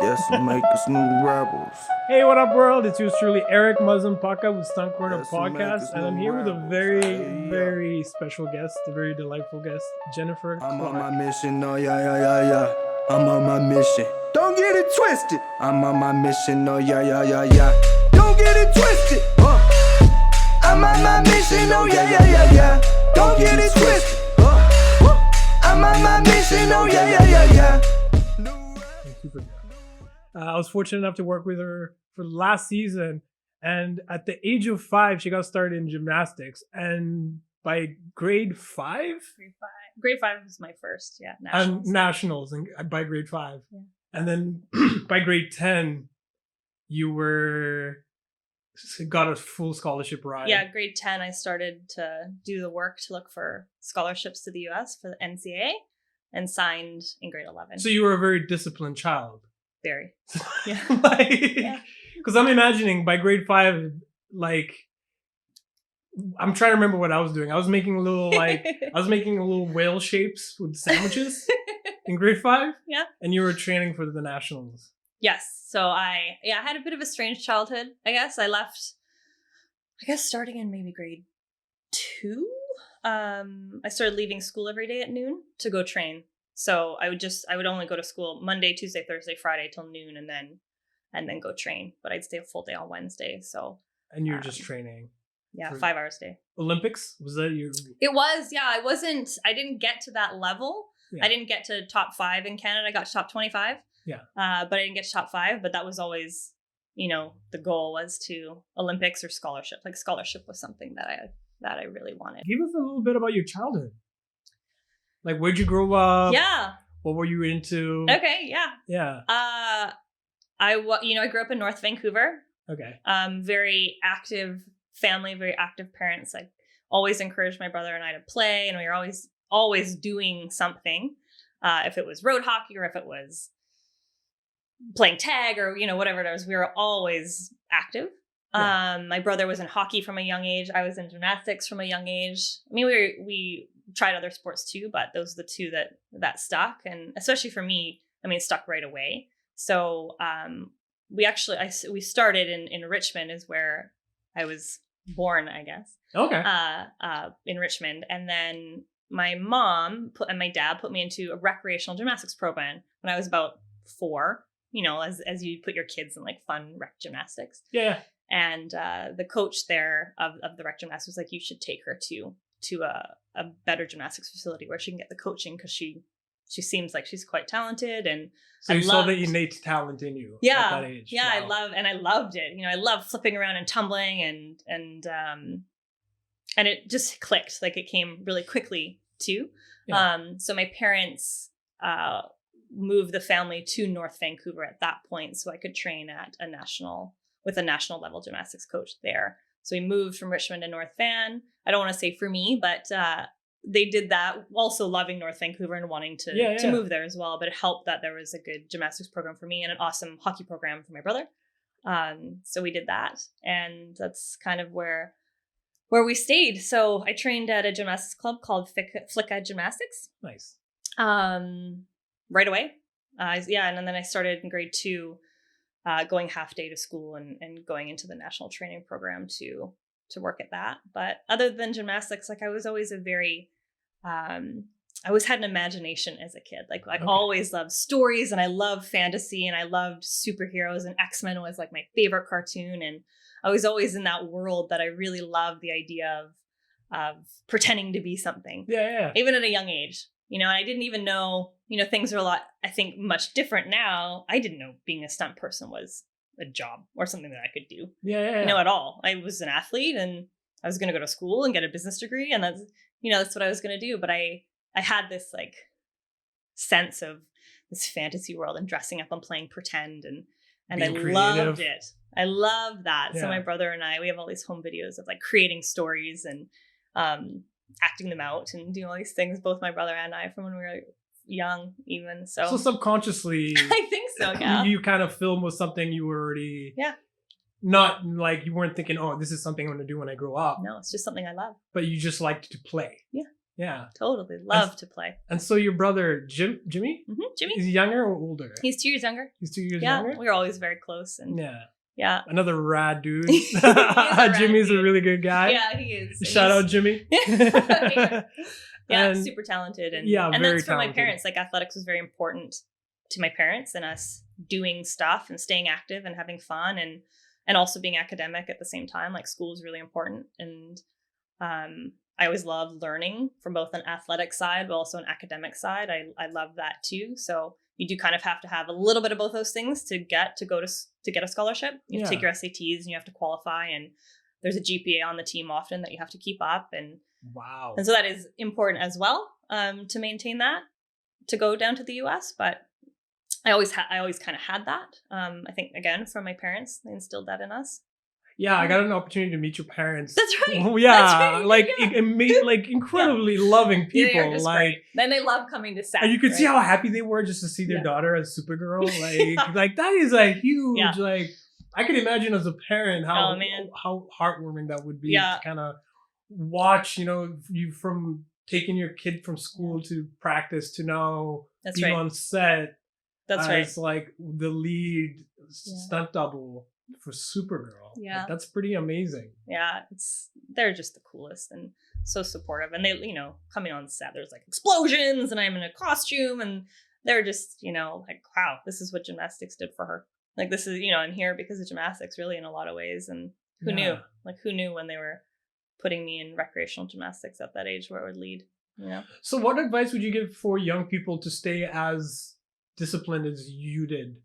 Guess we'll make us new rebels. Hey, what up, world? It's yours truly, Eric Muslim Paka with Stunt Yes, we'll make Podcast, us and I'm new here with a rebels. very, Hey, very special guest, a very delightful guest, Jennifer I'm on my Clarke. mission, oh yeah. I'm on my mission. Don't get it twisted. I'm on my mission, oh yeah. Don't get it twisted. I'm on my mission, oh yeah. Don't get it twisted. I'm on my mission, oh yeah. Super good. I was fortunate enough to work with her for last season, and at the age of 5, she got started in gymnastics, and by grade 5? Grade 5 was my first, nationals. And by grade 5. Yeah. And then by grade 10, you got a full scholarship ride. Yeah, grade 10, I started to do the work to look for scholarships to the US for the NCAA and signed in grade 11. So you were a very disciplined child. Very. Yeah. Because I'm imagining by grade 5, like, I'm trying to remember what I was doing. I was making little whale shapes with sandwiches in grade 5. Yeah. And you were training for the nationals. Yes. So I had a bit of a strange childhood, I guess. I left, starting in maybe grade 2. I started leaving school every day at noon to go train. So I would only go to school Monday, Tuesday, Thursday, Friday till noon, and then go train. But I'd stay a full day on Wednesday. So. And you were just training. Yeah, 5 hours a day. Olympics? Was that your? It was, yeah. I didn't get to that level. Yeah. I didn't get to top 5 in Canada. I got to top 25. Yeah. But I didn't get to top 5. But that was always, the goal was to Olympics or scholarship. Like scholarship was something that I really wanted. Give us a little bit about your childhood. Like, where'd you grow up? Yeah. What were you into? Okay. Yeah. Yeah. I grew up in North Vancouver. Okay. Very active family, very active parents. I always encouraged my brother and I to play, and we were always doing something. If it was road hockey or if it was playing tag or whatever it was, we were always active. Yeah. My brother was in hockey from a young age. I was in gymnastics from a young age. I mean, we tried other sports too, but those are the two that stuck, and especially for me, it stuck right away. So we started in Richmond, is where I was born, I guess. Okay. In Richmond, and then my mom and my dad put me into a recreational gymnastics program when I was about 4. As you put your kids in like fun rec gymnastics. Yeah. And the coach there of the rec gymnastics was like, you should take her to a better gymnastics facility where she can get the coaching, because she seems like she's quite talented. And so you saw the innate talent in you at that age. Yeah. Wow. I loved it. I love flipping around and tumbling and it just clicked. Like, it came really quickly too. Yeah. So my parents moved the family to North Vancouver at that point, so I could train at with a national level gymnastics coach there. So we moved from Richmond to North Van. I don't want to say for me, but they did that, also loving North Vancouver and wanting to move there as well. But it helped that there was a good gymnastics program for me and an awesome hockey program for my brother. So we did that, and that's kind of where we stayed. So I trained at a gymnastics club called Flicka Gymnastics. Nice. Right away. And then I started in grade 2, going half day to school and going into the national training program to work at that. But other than gymnastics, like, I was always I always had an imagination as a kid. Like, I always loved stories, and I loved fantasy, and I loved superheroes, and X-Men was like my favorite cartoon. And I was always in that world that I really loved the idea of pretending to be something. Yeah. Even at a young age. And I didn't even know, things are a lot, I think, much different now. I didn't know being a stunt person was a job or something that I could do. Yeah. At all. I was an athlete, and I was going to go to school and get a business degree, and that's what I was going to do. But I had this like sense of this fantasy world and dressing up and playing pretend, and I loved it. I loved that. Yeah. So my brother and I, we have all these home videos of like creating stories and acting them out and doing all these things, both my brother and I, from when we were young even. So subconsciously I think so, yeah. You kind of film was something you were already not like, you weren't thinking, oh, this is something I'm going to do when I grow up. No, it's just something I love. But you just liked to play. Yeah. Yeah. Totally. Love to play. And so your brother, Jimmy? Jimmy? Is he younger or older? He's 2 years younger. He's 2 years Yeah, younger? we were always very close. And Yeah. Another rad dude. He is a rad Jimmy's dude. a really good guy. Yeah, he is. And Shout he's- out Jimmy. Yeah, And- super talented. And, Yeah, and very that's for my talented. parents. Like athletics was very important to my parents and us doing stuff and staying active and having fun and also being academic at the same time. Like school is really important. And I always loved learning from both an athletic side, but also an academic side. I love that too. So you do kind of have to have a little bit of both those things to get a scholarship. You have to take your SATs and you have to qualify, and there's a GPA on the team often that you have to keep up, and Wow. so that is important as well, to maintain that, to go down to the US. But I always kind of had that. I think again from my parents, they instilled that in us. Yeah, I got an opportunity to meet your parents. That's right. Yeah, That's right. like Yeah. like incredibly loving Yeah, people. they're just Like, great. Then they love coming to set. and you could see right? how happy they were just to see their Yeah. daughter as Supergirl. Like, like that is a huge. Yeah. Like, I could imagine as a parent how Oh, man. how heartwarming that would be Yeah. to kind of watch. You from taking your kid from school to practice to now That's being right. on set That's right. as like the lead stunt double for Supergirl. Yeah. Like, that's pretty amazing. Yeah, they're just the coolest and so supportive. And they, coming on set, there's like explosions and I'm in a costume and they're just, like, wow, this is what gymnastics did for her. Like this is, I'm here because of gymnastics really in a lot of ways. And who Yeah. knew? Like who knew when they were putting me in recreational gymnastics at that age where it would lead, So what advice would you give for young people to stay as disciplined as you did?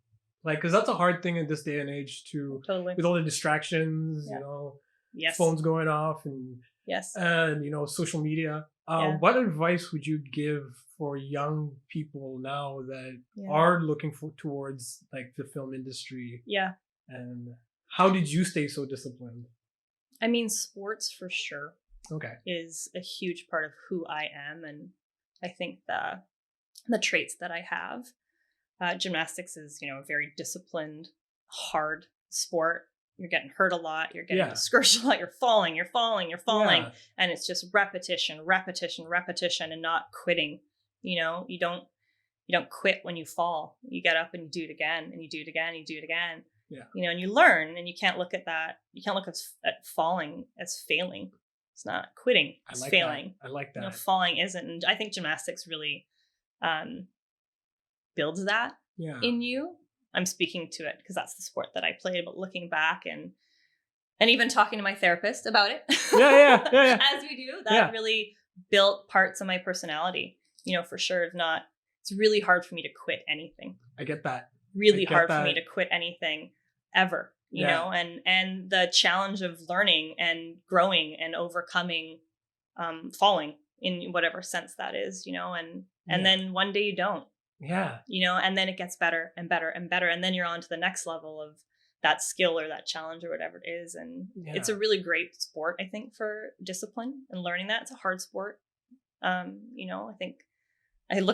Like, because that's a hard thing in this day and age to, Totally. with all the distractions, Yeah. Yes. phones going off and Yes. social media. Yeah. What advice would you give for young people now that Yeah. are looking towards like the film industry? Yeah. And how did you stay so disciplined? I mean, sports for sure Okay. is a huge part of who I am. And I think the traits that I have, gymnastics is, a very disciplined, hard sport. You're getting hurt a lot. You're getting discouraged a lot. You're falling. Yeah. And it's just repetition, and not quitting. You don't quit when you fall. You get up and you do it again and you do it again. And you do it again. Yeah. And you learn, and you can't look at that. You can't look at falling as failing. It's not quitting. It's failing. I like that. Falling isn't. And I think gymnastics really builds that in you. I'm speaking to it because that's the sport that I played, but looking back and even talking to my therapist about it. Yeah. As we do, that really built parts of my personality, for sure. If not, it's really hard for me to quit anything. I get that. Really hard for me to quit anything ever, you Yeah. know, and the challenge of learning and growing and overcoming falling in whatever sense that is, and then one day you don't. Yeah. And then it gets better and better and better. And then you're on to the next level of that skill or that challenge or whatever it is. And it's a really great sport, I think, for discipline and learning that. It's a hard sport. I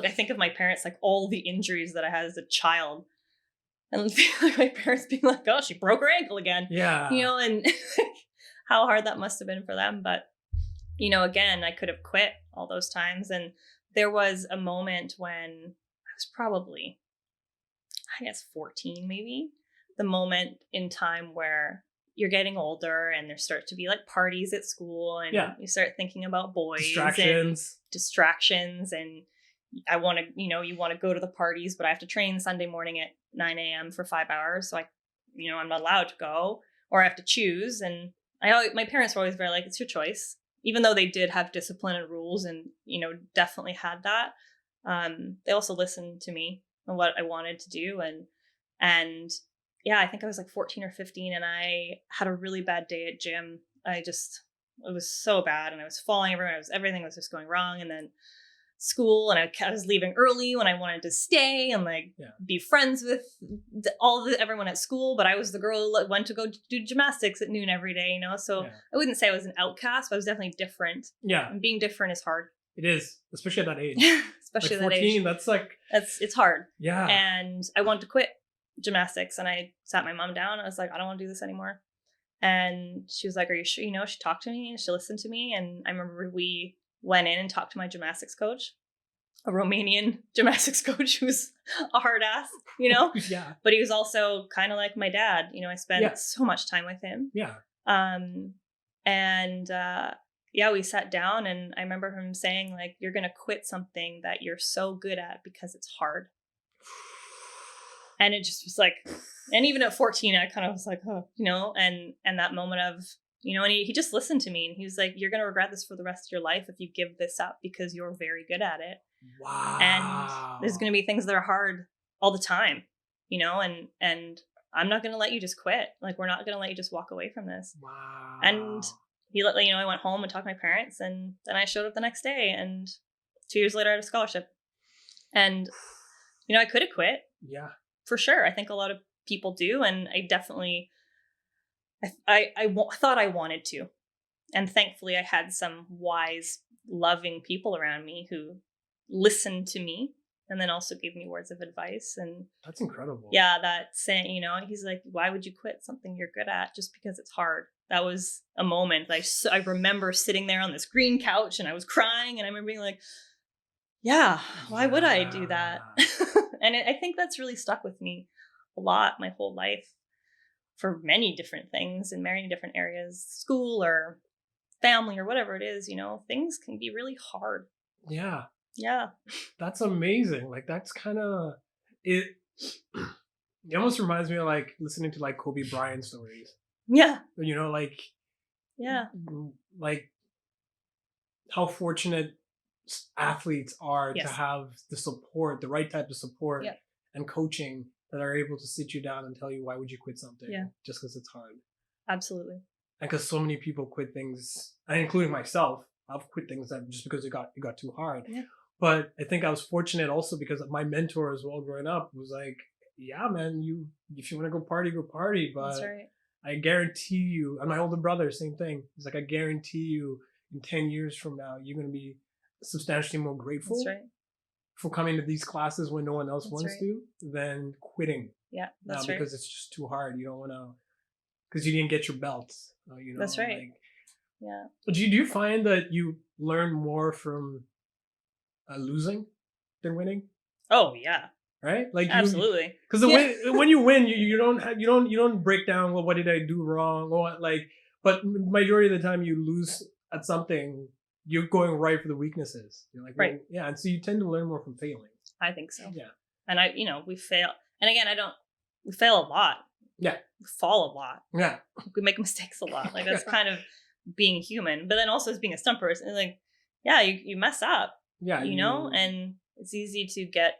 think of my parents, like all the injuries that I had as a child. And my parents being like, oh, she broke her ankle again. Yeah. And how hard that must have been for them. But, again, I could have quit all those times. And there was a moment when I was probably, 14 maybe, the moment in time where you're getting older and there start to be like parties at school and you start thinking about boys and distractions and I want to, you want to go to the parties, but I have to train Sunday morning at 9 a.m. for 5 hours. So I'm not allowed to go, or I have to choose. And my parents were always very like, it's your choice, even though they did have discipline and rules and, definitely had that. They also listened to me and what I wanted to do. And I think I was like 14 or 15 and I had a really bad day at gym. It was so bad and I was falling everywhere. Everything was just going wrong. And then school and I was leaving early when I wanted to stay and be friends with everyone at school, but I was the girl that went to go do gymnastics at noon every day, so I wouldn't say I was an outcast, but I was definitely different. And being different is hard. It is, especially at that age. Especially like 14, at that age. that's like it's hard. Yeah. And I wanted to quit gymnastics and I sat my mom down. I was like, I don't want to do this anymore. And she was like, are you sure? She talked to me and she listened to me. And I remember we went in and talked to my gymnastics coach, a Romanian gymnastics coach who's a hard ass, you know? Yeah. But he was also kind of like my dad. You know, I spent Yeah. so much time with him. Yeah. Yeah, we sat down and I remember him saying, like, you're going to quit something that you're so good at because it's hard. And it just was like, and even at 14, I kind of was like, oh, you know, and that moment of, you know, and he just listened to me and he was like, you're going to regret this for the rest of your life if you give this up because you're very good at it. Wow. And there's going to be things that are hard all the time, you know, and I'm not going to let you just quit. Like, we're not going to let you just walk away from this. Wow. And he let, you know, I went home and talked to my parents, and then I showed up the next day, and 2 years later I had a scholarship. And, you know, I could have quit. Yeah. For sure. I think a lot of people do. And I definitely, I thought I wanted to. And thankfully I had some wise, loving people around me who listened to me and then also gave me words of advice. And that's incredible. Yeah, that saying, you know, he's like, why would you quit something you're good at just because it's hard? That was a moment. I remember sitting there on this green couch and I was crying, and I remember being like, yeah, why would I do that? And I think that's really stuck with me a lot my whole life for many different things in many different areas, school or family or whatever it is, you know, things can be really hard. Yeah. Yeah. That's amazing. Like, that's kind of it. It almost reminds me of like listening to like Kobe Bryant stories. Yeah. You know, like, yeah, like how fortunate athletes are yes. to have the support, the right type of support yeah. and coaching that are able to sit you down and tell you, why would you quit something just because it's hard? Absolutely. And because so many people quit things, and including myself, I've quit things that just because it got too hard. Yeah. But I think I was fortunate also because my mentor as well growing up was like, yeah, man, if you want to go party, but that's right. I guarantee you, and my older brother, same thing. He's like, I guarantee you in 10 years from now, you're going to be substantially more grateful that's right. for coming to these classes when no one else that's wants right. to than quitting. Yeah, that's right. Because it's just too hard. You don't want to, because you didn't get your belt. You know, that's right. Like, yeah. Do you find that you learn more from losing than winning? Oh yeah. Right? Like, absolutely. Because when you win, you don't break down, well, what did I do wrong? Or like, but majority of the time you lose at something, you're going right for the weaknesses. You're like, well, right. Yeah, and so you tend to learn more from failing. I think so. Yeah. And we fail. And again, we fail a lot. Yeah. We fall a lot. Yeah. We make mistakes a lot. Like, that's kind of being human. But then also as being a stunt person, like, yeah, you mess up. Yeah. You know, and it's easy to get,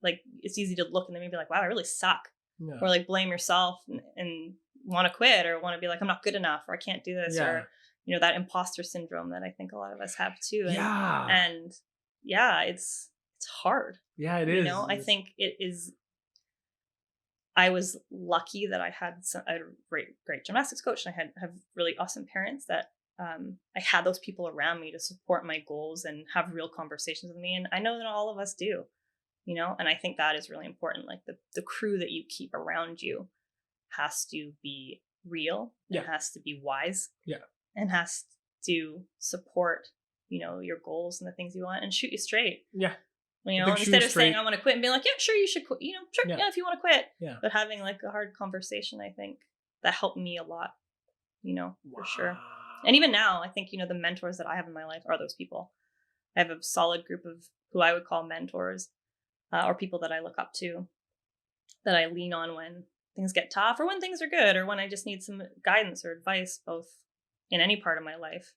like, it's easy to look and then maybe like, wow, I really suck. Yeah. Or like blame yourself and want to quit, or want to be like, I'm not good enough, or I can't do this, or, you know, that imposter syndrome that I think a lot of us have too. And, it's hard. Yeah, it is. You know, I think it is. I was lucky that I had a great gymnastics coach, and I have really awesome parents that I had those people around me to support my goals and have real conversations with me. And I know that all of us do, you know, and I think that is really important. Like, the crew that you keep around you has to be real. Yeah. It has to be wise. Yeah. And has to support, you know, your goals and the things you want, and shoot you straight. Yeah. You know, instead of saying I want to quit and being like, yeah, sure, you should quit. You know, sure, yeah, if you want to quit. Yeah. But having like a hard conversation, I think that helped me a lot. You know, for sure. And even now, I think, you know, the mentors that I have in my life are those people. I have a solid group of who I would call mentors, or people that I look up to, that I lean on when things get tough, or when things are good, or when I just need some guidance or advice, both in any part of my life.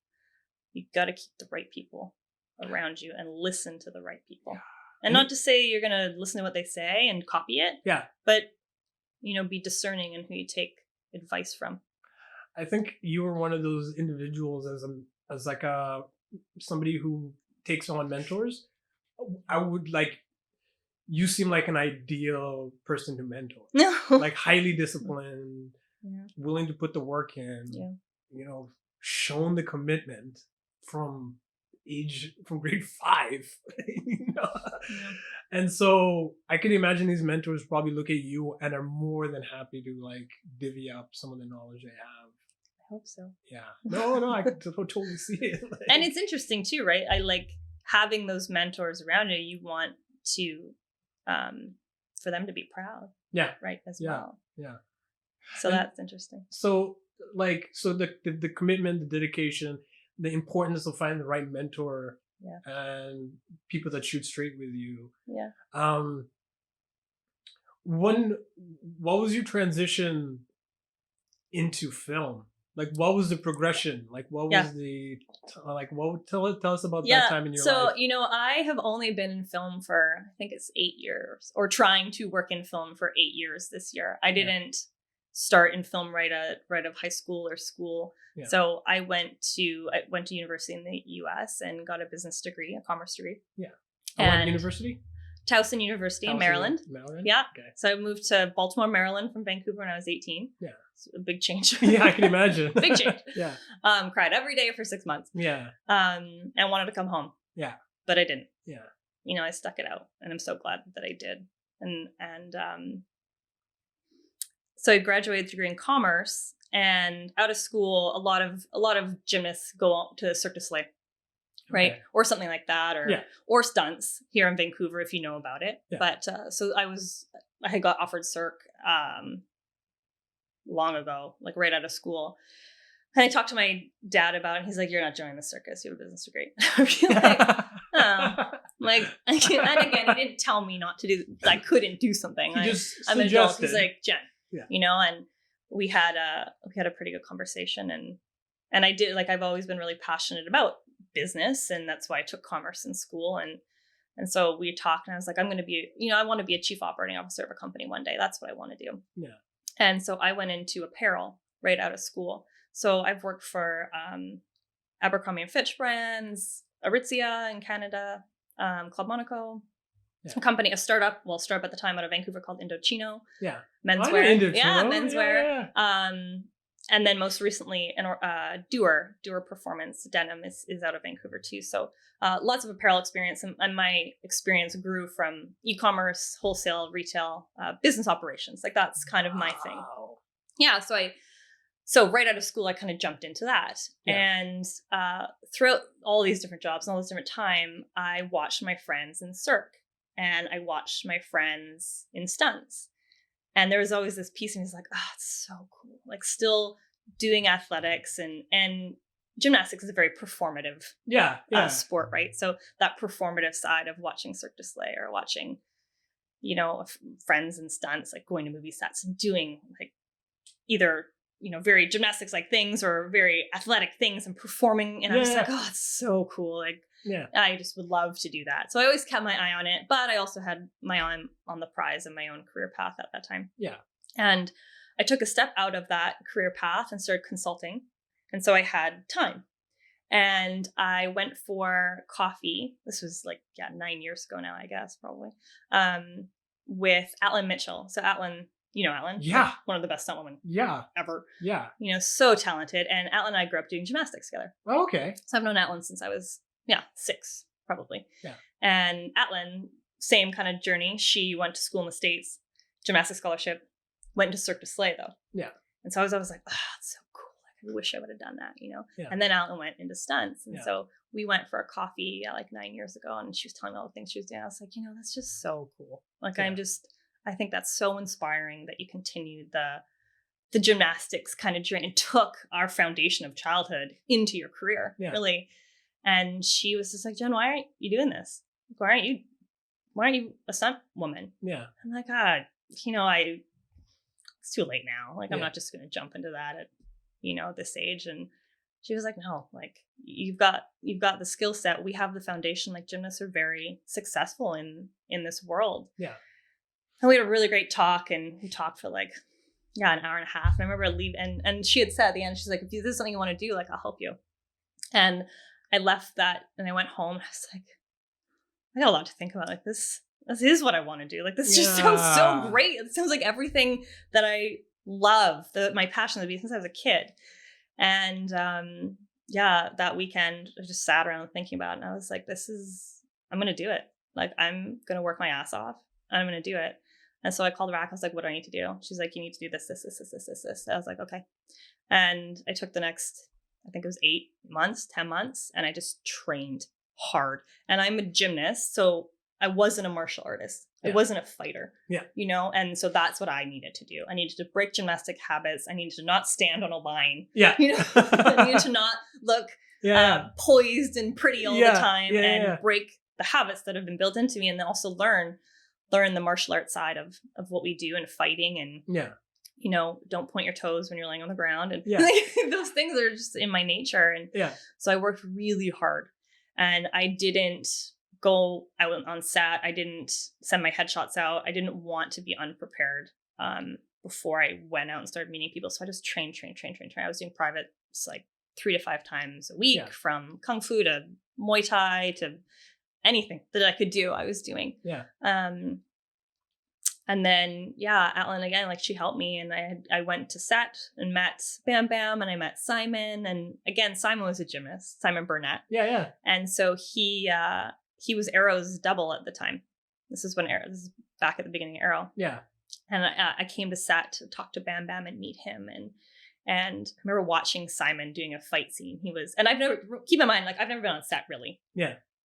You got to keep the right people around you and listen to the right people. And not to say you're going to listen to what they say and copy it. Yeah. But, you know, be discerning in who you take advice from. I think you were one of those individuals as like somebody who takes on mentors. I would like, you seem like an ideal person to mentor. No. Like, highly disciplined, yeah. willing to put the work in, you know, shown the commitment from grade 5, you know? Yeah. And so I can imagine these mentors probably look at you and are more than happy to like divvy up some of the knowledge they have. I hope so. Yeah. No, I can totally see it. Like, And it's interesting too, right? I like having those mentors around you. You want to, for them to be proud, yeah. right? As Yeah. well. Yeah. So And that's interesting. So the commitment, the dedication, the importance of finding the right mentor, Yeah. and people that shoot straight with you. Yeah. What was your transition into film? Like, what was the progression? Like, what was tell us about that time in your life? So, I have only been in film for, I think it's 8 years, or trying to work in film for 8 years this year. I didn't start in film right out of high school or school. Yeah. So I went to university in the US and got a business degree, a commerce degree. Yeah. And What university? Towson University in Maryland. Maryland? Yeah. Okay. So I moved to Baltimore, Maryland from Vancouver when I was 18. Yeah. It's a big change. Yeah, I can imagine. Big change. Yeah. Cried every day for 6 months. Yeah. And wanted to come home. Yeah. But I didn't. Yeah. I stuck it out, and I'm so glad that I did. And so I graduated degree in commerce, and out of school, a lot of gymnasts go out to Cirque du Soleil, right? Okay. Or something like that, or stunts here in Vancouver, if you know about it. Yeah. But so I had got offered Cirque long ago, like right out of school. And I talked to my dad about it, and he's like, "You're not joining the circus. You have a business degree." Like, and again, he didn't tell me not to do. I couldn't do something. I'm an adult. He's like, "Jen," and we had a pretty good conversation, and I did, like, I've always been really passionate about business, and that's why I took commerce in school, and so we talked, and I was like, I'm going to be, I want to be a chief operating officer of a company one day. That's what I want to do. Yeah. And so I went into apparel right out of school. So I've worked for Abercrombie & Fitch brands, Aritzia in Canada, Club Monaco, a startup at the time out of Vancouver called Indochino. Yeah. Menswear. Menswear. Yeah. And then most recently, Doer Performance Denim is out of Vancouver too. So lots of apparel experience, and my experience grew from e-commerce, wholesale, retail, business operations. Like, that's kind of my thing. Yeah. So right out of school, I kind of jumped into that. Yeah. And throughout all these different jobs and all this different time, I watched my friends in Cirque, and I watched my friends in stunts. And there was always this piece, and he's like, "Oh, it's so cool!" Like, still doing athletics, and gymnastics is a very performative sport, right? So that performative side of watching Cirque du Soleil, or watching, friends in stunts, like going to movie sets and doing, like, either very gymnastics like things or very athletic things and performing. And I was like, "Oh, it's so cool!" Like, I just would love to do that. So I always kept my eye on it, but I also had my eye on the prize and my own career path at that time. Yeah. And I took a step out of that career path and started consulting. And so I had time. And I went for coffee. This was 9 years ago now, I guess, probably, with Allan Mitchell. So Allan, Allan? Yeah. One of the best stunt women ever. Yeah. So talented. And Allan and I grew up doing gymnastics together. Oh, okay. So I've known Allan since I was 6, probably. Yeah. And Allan, same kind of journey. She went to school in the States, gymnastics scholarship, went into Cirque du Soleil though. Yeah. And so I was always like, "Oh, it's so cool. Like, I wish I would have done that, Yeah. And then Allan went into stunts. And so we went for a coffee 9 years ago, and she was telling me all the things she was doing. I was like, that's just so cool. Like, I think that's so inspiring that you continued the gymnastics kind of journey and took our foundation of childhood into your career, really. And she was just like, "Jen, why aren't you doing this? Why aren't you a stunt woman?" Yeah. I'm like, it's too late now. Like, I'm not just going to jump into that at, this age. And she was like, "No, like, you've got the skill set. We have the foundation. Like, gymnasts are very successful in this world." Yeah. And we had a really great talk, and we talked for an hour and a half. And I remember leaving, and she had said at the end, she's like, "If this is something you want to do, like, I'll help you." And I left that, and I went home, and I was like, I got a lot to think about. Like, this is what I want to do. Like, this just sounds so great. It sounds like everything that I love, my passion to be since I was a kid. And that weekend I just sat around thinking about it, and I was like, I'm going to do it. Like, I'm going to work my ass off. I'm going to do it. And so I called her back. I was like, "What do I need to do?" She's like, "You need to do this, this, this, this, this, this, this." I was like, "Okay." And I took the next, I think it was 8 months, 10 months, and I just trained hard. And I'm a gymnast, so I wasn't a martial artist. I wasn't a fighter. Yeah. You know, and so that's what I needed to do. I needed to break gymnastic habits. I needed to not stand on a line. Yeah. You know, I needed to not look poised and pretty all the time and break the habits that have been built into me, and then also learn the martial arts side of what we do and fighting and you know, don't point your toes when you're laying on the ground, and those things are just in my nature. And so I worked really hard, and I didn't go out on set. I didn't send my headshots out. I didn't want to be unprepared before I went out and started meeting people. So I just trained. I was doing privates like 3 to 5 times a week, from Kung Fu to Muay Thai to anything that I could do, I was doing. And then, Allan, again, like, she helped me, and I went to set and met Bam Bam, and I met Simon. And again, Simon was a gymnast, Simon Burnett. And so he was Arrow's double at the time. This is back at the beginning of Arrow. And I came to set to talk to Bam Bam and meet him. And I remember watching Simon doing a fight scene. And keep in mind, like, I've never been on set really.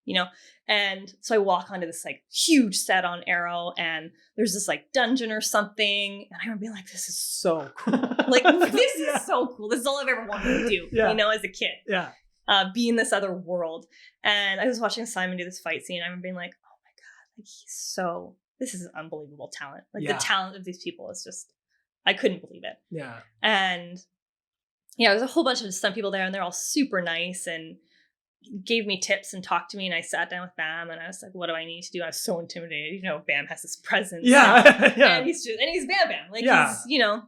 You know, and so I walk onto this like huge set on Arrow, and there's this like dungeon or something, and I remember being like, this is so cool. Like, this is so cool. This is all I've ever wanted to do, you know, as a kid. Be in this other world. And I was watching Simon do this fight scene, and I remember being like, oh my God, like, this is an unbelievable talent. Like, the talent of these people is just, I couldn't believe it. And there's a whole bunch of stunt people there, and they're all super nice and gave me tips and talked to me. And I sat down with Bam, and I was like, what do I need to do? I was so intimidated. You know, Bam has this presence. And he's Bam Bam. Like, he's, you know,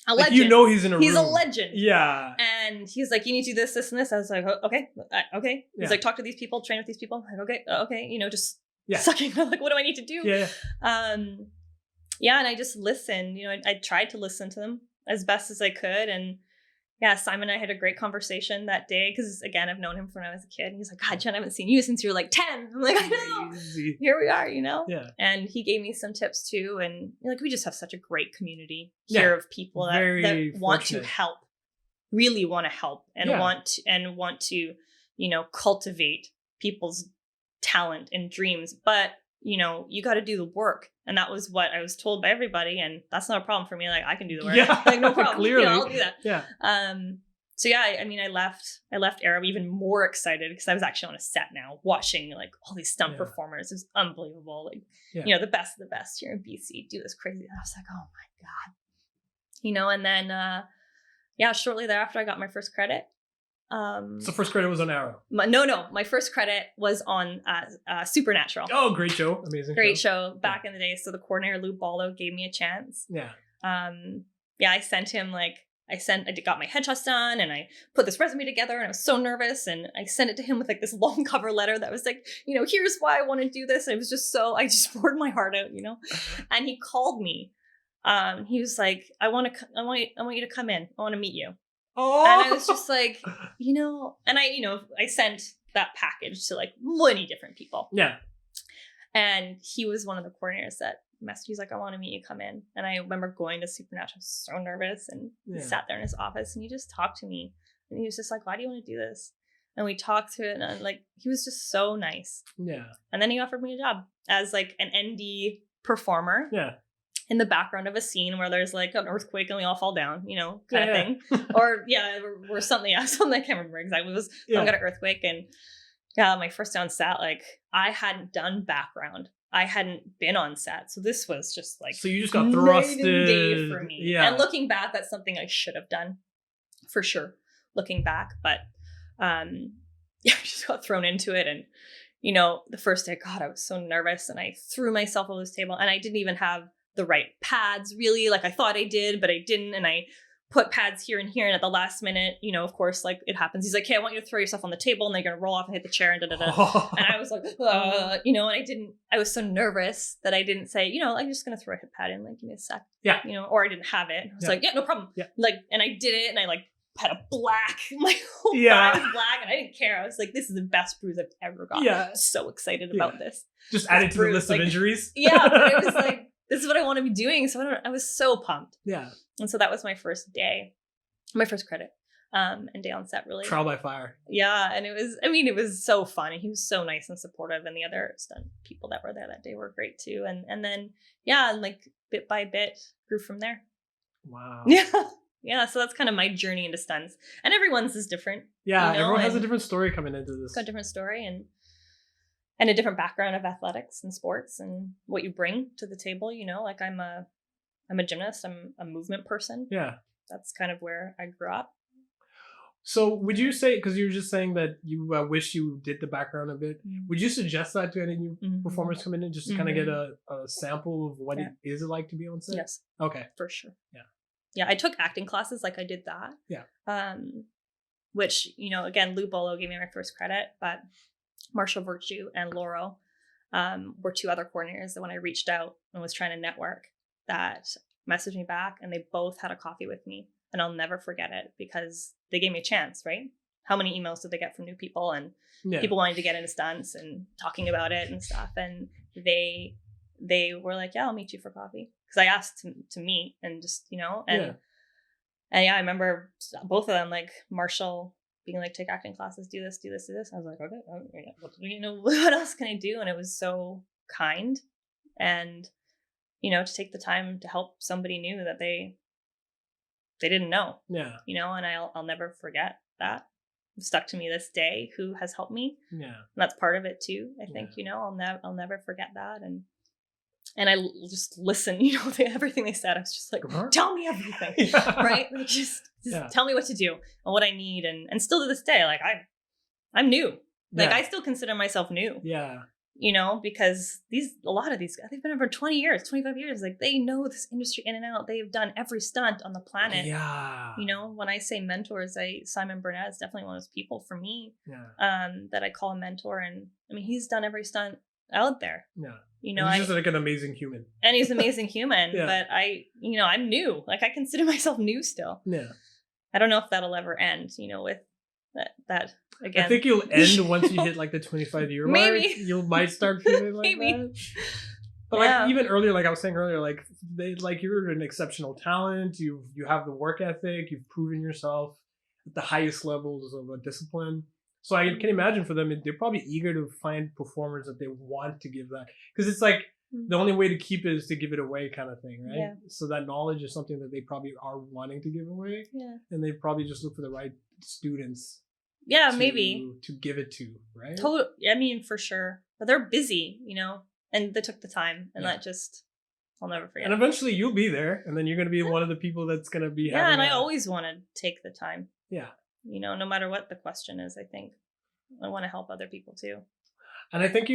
a legend. Like, you know, he's in a room. He's a legend. And he's like, you need to do this, this, and this. I was like, okay. He's like, talk to these people, train with these people. I'm like, okay. You know, just sucking. I'm like, what do I need to do? And I just listened. You know, I tried to listen to them as best as I could. And Simon and I had a great conversation that day, because again, I've known him from when I was a kid. And he's like, God, Jen, I haven't seen you since you were like 10. I'm like, I know. Here we are, you know? And he gave me some tips too. And like, we just have such a great community here of people that want to help, really want to help, and want to, you know, cultivate people's talent and dreams. But, you know, you got to do the work. And that was what I was told by everybody. And that's not a problem for me. Like, I can do the work. Like, no problem. Clearly. You know, I'll do that. So I mean, I left Arrow even more excited, because I was actually on a set now, watching like all these stunt performers. It was unbelievable. Like, you know, the best of the best here in BC do this crazy. And I was like, oh my God. You know, and then, shortly thereafter, I got my first credit. So first credit was on Arrow. My first credit was on Supernatural. Oh, great show. Amazing great show back in the day. So the coordinator, Lou Baldo, gave me a chance. I sent him I got my headshots done, and I put this resume together, and I was so nervous, and I sent it to him with like this long cover letter that was like, you know, here's why I want to do this. And it was just I just poured my heart out, you know. And he called me. He was like, I want you to come in. I want to meet you. And I was just like, you know, and I sent that package to like many different people. And he was one of the coordinators that messaged. He's like, I want to meet you, come in. And I remember going to Supernatural, so nervous, and he sat there in his office, and he just talked to me, and he was just like, why do you want to do this? And we talked through it, and like, he was just so nice. And then he offered me a job as like an ND performer. In the background of a scene where there's like an earthquake and we all fall down, you know, kind of thing. Or something I can't remember exactly. It was some kind of earthquake. And my first day on set, like, I hadn't done background. I hadn't been on set. So this was just like, so you just got thrusted. Day for me. And looking back, that's something I should have done for sure, looking back. But I just got thrown into it. And, you know, the first day, God, I was so nervous, and I threw myself over this table, and I didn't even have the right pads, really. Like, I thought I did, but I didn't. And I put pads here and here, and at the last minute, you know, of course, like, it happens. He's like, hey, I want you to throw yourself on the table, and then you're gonna roll off and hit the chair, and and I was like, you know, and I was so nervous that I didn't say, you know, I'm just gonna throw a hip pad in, like, give me a sec. You know, or I didn't have it. I was like, no problem. Like, and I did it, and I like had a black, my whole thigh was black, and I didn't care. I was like, this is the best bruise I've ever got. I was so excited about this. Just added to the list of injuries. But it was like, this is what I want to be doing. So I was so pumped. And so that was my first day. My first credit. And day on set really. Trial by fire. Yeah, and it was so fun. And he was so nice and supportive, and the other stunt people that were there that day were great too. And then and like bit by bit grew from there. Wow. Yeah. Yeah, so that's kind of my journey into stunts. And everyone's is different. Yeah, you know, everyone has a different story coming into this. Got a different story and a different background of athletics and sports and what you bring to the table, you know, like I'm a gymnast, I'm a movement person. Yeah. That's kind of where I grew up. So would you say, because you were just saying that you wish you did the background a bit, would you suggest that to any new performers coming in, just to kind of get a sample of what it is like to be on set? Yes. Okay. For sure. Yeah. Yeah, I took acting classes, like I did that. Yeah. Which, you know, again, Lou Bolo gave me my first credit, but Marshall Virtue and Laurel were two other coordinators that when I reached out and was trying to network that messaged me back, and they both had a coffee with me, and I'll never forget it because they gave me a chance, right? How many emails did they get from new people and people wanting to get into stunts and talking about it and stuff, and they were like, yeah, I'll meet you for coffee. Because I asked to meet and just, you know, and I remember both of them, like Marshall being like, take acting classes, do this. I was like, okay, you know, what else can I do? And it was so kind, and, you know, to take the time to help somebody new that they didn't know. Yeah. You know, and I'll never forget that. Stuck to me this day, who has helped me. Yeah. And that's part of it too. I think, you know, I'll never forget that. And I just listened, you know, to everything they said. I was just like, tell me everything, right? Like, just tell me what to do and what I need. And still to this day, like I'm new. Like I still consider myself new. Yeah. You know, because a lot of these guys, they've been over 20 years, 25 years. Like they know this industry in and out. They've done every stunt on the planet. Yeah. You know, when I say mentors, Simon Burnett is definitely one of those people for me. Yeah. That I call a mentor. And I mean, he's done every stunt out there. Yeah. You know, he's just like an amazing human. And he's an amazing human. But I'm new. Like I consider myself new still. Yeah. I don't know if that'll ever end, you know, with that again. I think you'll end once you hit like the 25-year mark. You might start feeling like that. But like even earlier, like I was saying earlier, like you're an exceptional talent. You have the work ethic. You've proven yourself at the highest levels of a discipline. So I can imagine for them, they're probably eager to find performers that they want to give that. Because it's like the only way to keep it is to give it away kind of thing, right? Yeah. So that knowledge is something that they probably are wanting to give away. Yeah. And they probably just look for the right students. Yeah, maybe. To give it to, right? I mean, for sure. But they're busy, you know, and they took the time. And that just, I'll never forget. And eventually you'll be there. And then you're going to be one of the people that's going to be having and I always want to take the time. Yeah. You know, no matter what the question is, I think I want to help other people too. And I think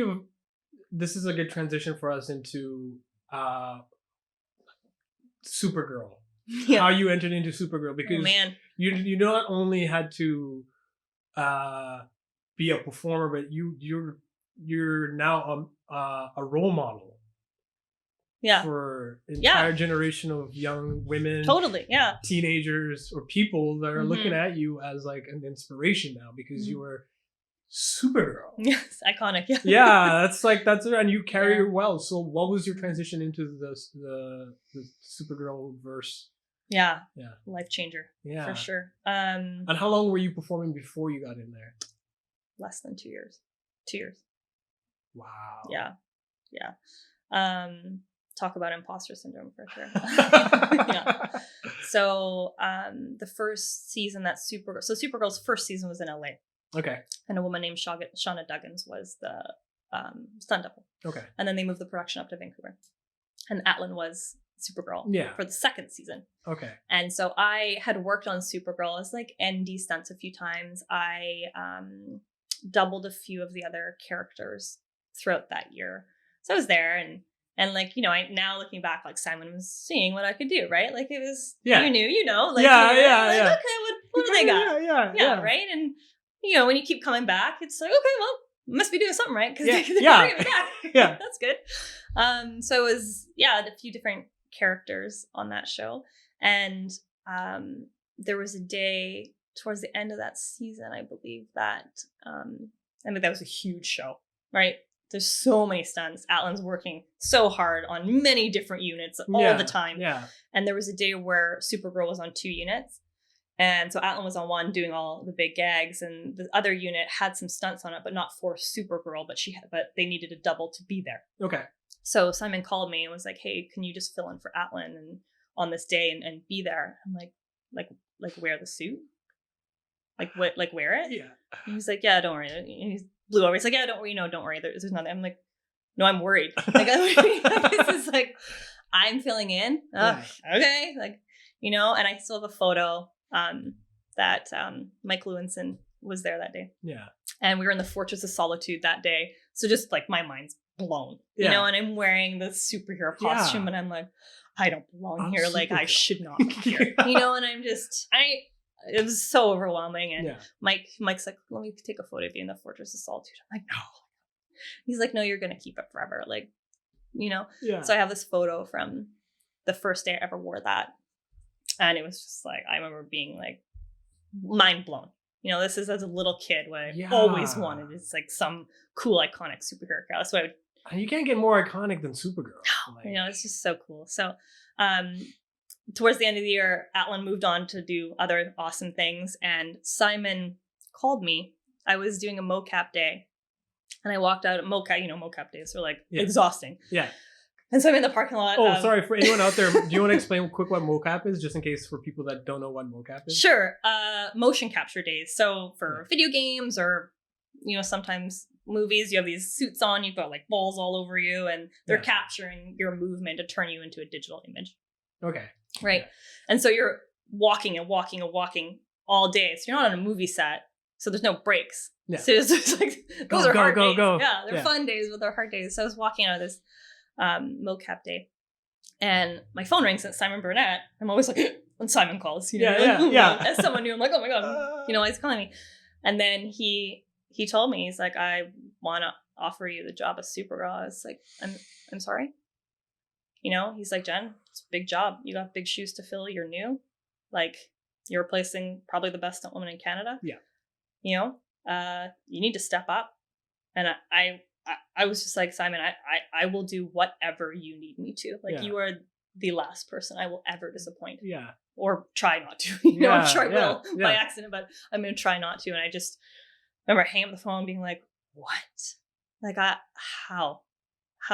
this is a good transition for us into Supergirl. Yeah. How you entered into Supergirl, because you not only had to be a performer, but you're now a role model. Yeah. For an entire generation of young women. Totally. Yeah. Teenagers or people that are looking at you as like an inspiration now because you were Supergirl. Yes, iconic. Yeah. Yeah, that's it, and you carry it well. So, what was your transition into the Supergirl verse? Yeah. Life changer. Yeah, for sure. And how long were you performing before you got in there? Less than 2 years. 2 years. Wow. Yeah. Talk about imposter syndrome for sure. Yeah. So the first season that Supergirl's first season was in LA. Okay. And a woman named Shauna Duggins was the stunt double. Okay. And then they moved the production up to Vancouver. And Allan was Supergirl for the second season. Okay. And so I had worked on Supergirl as like ND stunts a few times. I doubled a few of the other characters throughout that year. So I was there and like, you know, I now looking back, like Simon was seeing what I could do, right? Like it was, you knew, you know, like, okay, what do they got? Yeah, right? And, you know, when you keep coming back, it's like, okay, well, must be doing something right because they're bringing me back. Yeah. That's good. So it was, a few different characters on that show. And there was a day towards the end of that season, I believe that, that was a huge show, right? There's so many stunts. Allan's working so hard on many different units all the time. Yeah. And there was a day where Supergirl was on 2 units. And so Allan was on one doing all the big gags, and the other unit had some stunts on it, but not for Supergirl, but they needed a double to be there. Okay. So Simon called me and was like, "Hey, can you just fill in for Allan and on this day and be there?" I'm like wear the suit? Like what? Like wear it? Yeah. And he's like, "Yeah, don't worry." And he blew over. He's like, "Yeah, don't worry. No, don't worry. There's nothing." I'm like, "No, I'm worried." Like, this is like, I'm filling in. Yeah. Okay. Like, and I still have a photo that Mike Lewinson was there that day. Yeah. And we were in the Fortress of Solitude that day. So just like my mind's blown, and I'm wearing the superhero costume and I'm like, I don't belong here. Like I should not be here, and it was so overwhelming. And Mike's like, "Let me take a photo of you in the Fortress of Solitude." I'm like, "No." He's like, "No, you're going to keep it forever." Like, Yeah. So I have this photo from the first day I ever wore that. And it was just like, I remember being like mind blown. This is as a little kid what I always wanted. It's like some cool, iconic superhero. That's what you can't get more iconic than Supergirl. It's just so cool. So towards the end of the year, Allan moved on to do other awesome things. And Simon called me. I was doing a mocap day. And I walked out at mocap. Mocap days are like exhausting. Yeah. And so I'm in the parking lot. Oh, sorry. For anyone out there, do you want to explain quick what mocap is, just in case for people that don't know what mocap is? Sure. Motion capture days. So for video games or, sometimes movies, you have these suits on, you've got like balls all over you, and they're capturing your movement to turn you into a digital image. Okay. Right. Yeah. And so you're walking and walking and walking all day. So you're not on a movie set. So there's no breaks. Yeah. So it's like, those are hard days. Yeah, they're fun days, but they're hard days. So I was walking out of this mocap day, and my phone rings. It's Simon Burnett. I'm always like, when Simon calls, as someone new, I'm like, oh my god, he's calling me. And then he told me, he's like, "I want to offer you the job of Supergirl." I was like, I'm sorry. He's like, "Jen, it's a big job. You got big shoes to fill. You're new. Like, you're replacing probably the best stunt woman in Canada. Yeah. You need to step up." And I was just like, "Simon, I will do whatever you need me to. Like, you are the last person I will ever disappoint. Yeah. Or try not to. I'm sure I will by accident, but I'm going to try not to." And I just remember hanging up the phone being like, what? Like, how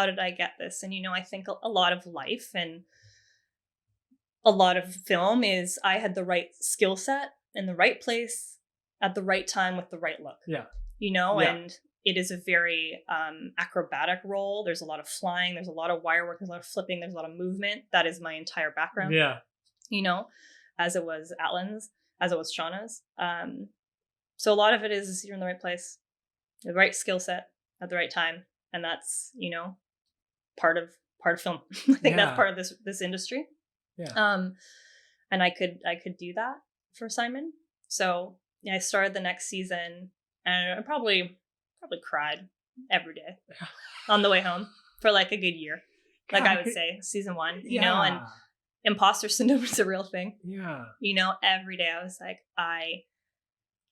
did I get this? And, I think a lot of life and a lot of film is I had the right skill set in the right place at the right time with the right look. Yeah. And it is a very acrobatic role. There's a lot of flying. There's a lot of wire work. There's a lot of flipping. There's a lot of movement. That is my entire background. Yeah. As it was Allan's, as it was Shauna's. So a lot of it is you're in the right place, the right skill set at the right time. And that's, part of film. I think that's part of this industry. Yeah. And I could do that for Simon. So I started the next season, and I probably cried every day on the way home for like a good year. Like I would say season 1, and imposter syndrome is a real thing. Yeah. Every day I was like,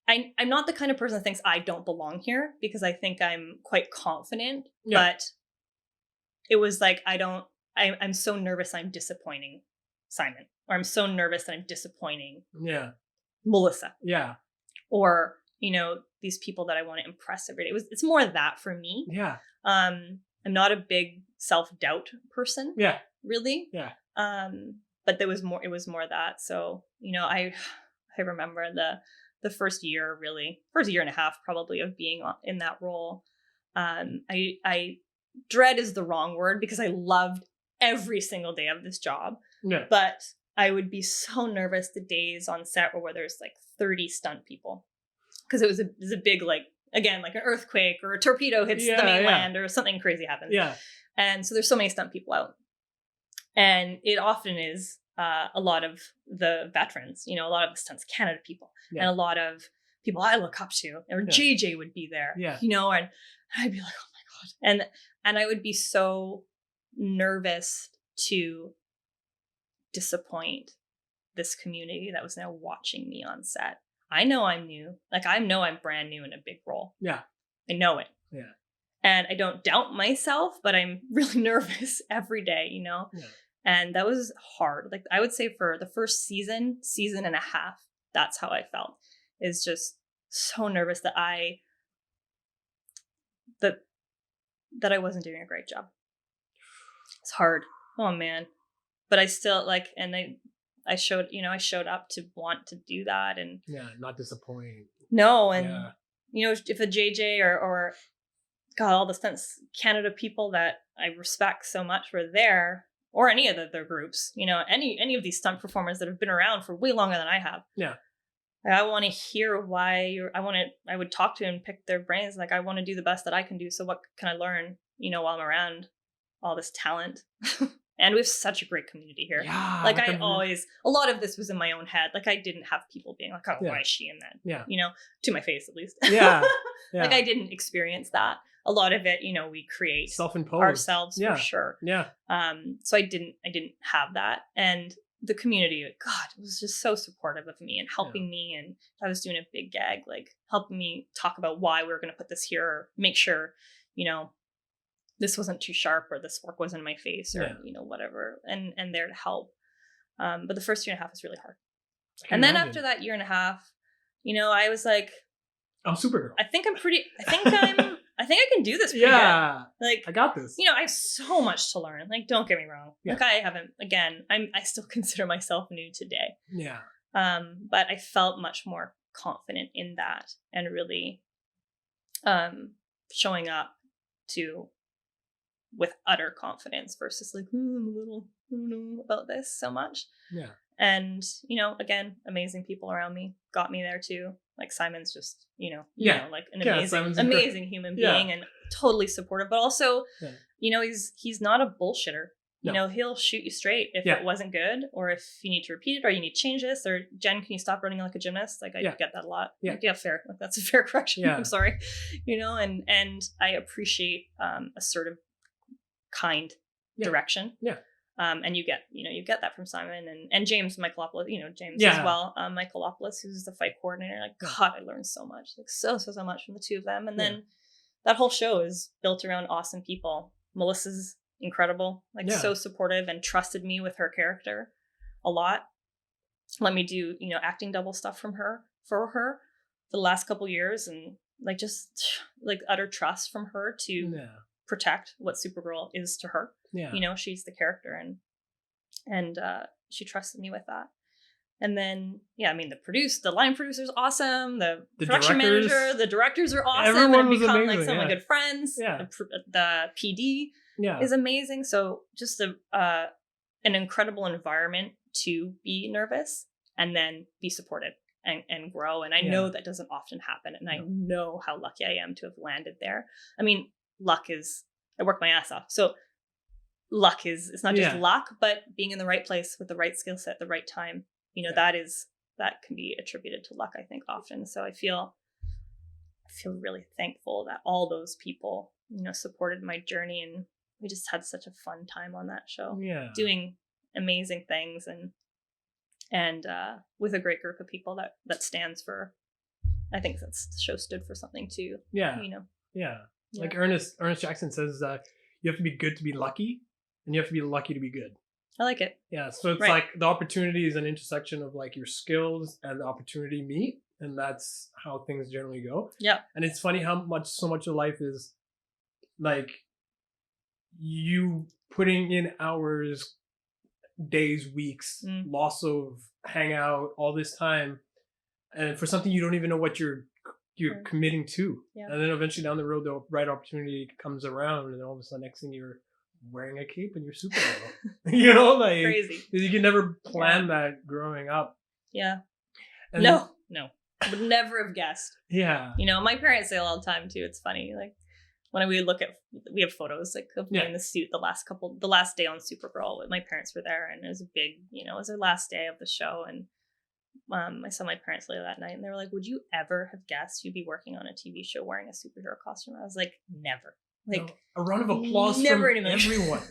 I'm not the kind of person that thinks I don't belong here, because I think I'm quite confident, but it was like, I'm so nervous I'm disappointing Simon, or I'm so nervous that I'm disappointing Melissa. Yeah. Or, these people that I want to impress every day. It's more of that for me. Yeah. I'm not a big self-doubt person. Yeah. Really. Yeah. But it was more of that. So, I remember the first year and a half probably of being in that role. I dread is the wrong word, because I loved every single day of this job. Yeah. But I would be so nervous the days on set where there's like 30 stunt people, because it was a big, like, again, like an earthquake or a torpedo hits the mainland or something crazy happens. Yeah. And so there's so many stunt people out, and it often is a lot of the veterans, a lot of the Stunts Canada people, and a lot of people I look up to, or JJ would be there, and I'd be like, oh my God. And I would be so nervous to disappoint this community that was now watching me on set. I know I'm new. Like, I know I'm brand new in a big role. Yeah. I know it. Yeah. And I don't doubt myself, but I'm really nervous every day, Yeah. And that was hard. Like, I would say for the first season and a half, that's how I felt, is just so nervous that I wasn't doing a great job. It's hard. Oh man. But I still like, and I showed up to want to do that, and not disappoint. No, and if a JJ or God, all the Stunts Canada people that I respect so much were there, or any of their groups, any of these stunt performers that have been around for way longer than I have. Yeah. I want to hear why I would talk to and pick their brains. Like, I want to do the best that I can do. So what can I learn, while I'm around all this talent? And we have such a great community here. Yeah. Like, a lot of this was in my own head. Like, I didn't have people being like, oh, why is she in that? Yeah. To my face, at least. Yeah. Like, I didn't experience that. A lot of it, we create self-imposed ourselves for sure. Yeah. So I didn't have that. And the community, God, it was just so supportive of me and helping me. And if I was doing a big gag, like helping me talk about why we were going to put this here, or make sure, this wasn't too sharp, or this work wasn't in my face, or, whatever. And there to help. But the first 1.5 years was really hard. And then after that 1.5 years, I was like, I'm Supergirl. I think I can do this pretty good. Like, I got this. I have so much to learn. Like, don't get me wrong. Yeah. Like, I still consider myself new today. Yeah. But I felt much more confident in that, and really showing up with utter confidence versus like, I'm a little, I don't know about this so much. Yeah. And, again, amazing people around me got me there too. Like, Simon's just, like an amazing human being, and totally supportive, but also, he's not a bullshitter. No. He'll shoot you straight if it wasn't good, or if you need to repeat it, or you need to change this, or Jen, can you stop running like a gymnast? Like, I get that a lot. Yeah. Like, fair. Like, that's a fair correction. Yeah. I'm sorry. And I appreciate assertive, kind direction. Yeah. And you get that from Simon and James Michaelopoulos, James as well. Michaelopoulos, who's the fight coordinator. Like, God, I learned so much, like so much from the two of them. And then that whole show is built around awesome people. Melissa's incredible, like so supportive, and trusted me with her character a lot. Let me do, acting double stuff for her for the last couple years, and like, just like utter trust from her to protect what Supergirl is to her. Yeah. She's the character, and she trusted me with that. And then, the line producer's awesome. The production manager, the directors are awesome. Everyone and was become amazing, like some of my good friends. Yeah. The PD is amazing. So just an incredible environment to be nervous and then be supported and grow. And I know that doesn't often happen. And I know how lucky I am to have landed there. I mean, luck is, I work my ass off. So luck is, it's not just luck, but being in the right place with the right skill set, the right time, that can be attributed to luck, I think, often. So I feel really thankful that all those people, supported my journey, and we just had such a fun time on that show. Yeah. Doing amazing things and with a great group of people that stands for, I think the show stood for something too. Yeah. Yeah. Like Ernest Jackson says, you have to be good to be lucky, and you have to be lucky to be good. I like it. Yeah. So it's like the opportunity is an intersection of like your skills and the opportunity meet. And that's how things generally go. Yeah. And it's funny how so much of life is like you putting in hours, days, weeks, loss of hangout, all this time. And for something you don't even know what you're committing to. Yeah. And then eventually down the road, the right opportunity comes around, and then all of a sudden, next thing you're wearing a cape and you're Supergirl. Like crazy. You can never plan that growing up. Yeah. And no. I would never have guessed. Yeah. My parents say all the time too. It's funny. Like when we have photos like of me in the suit the last day on Supergirl. My parents were there, and it was a big, it was their last day of the show. And I saw my parents later that night, and they were like, "Would you ever have guessed you'd be working on a TV show wearing a superhero costume?" I was like, "Never." Like a round of applause from everyone.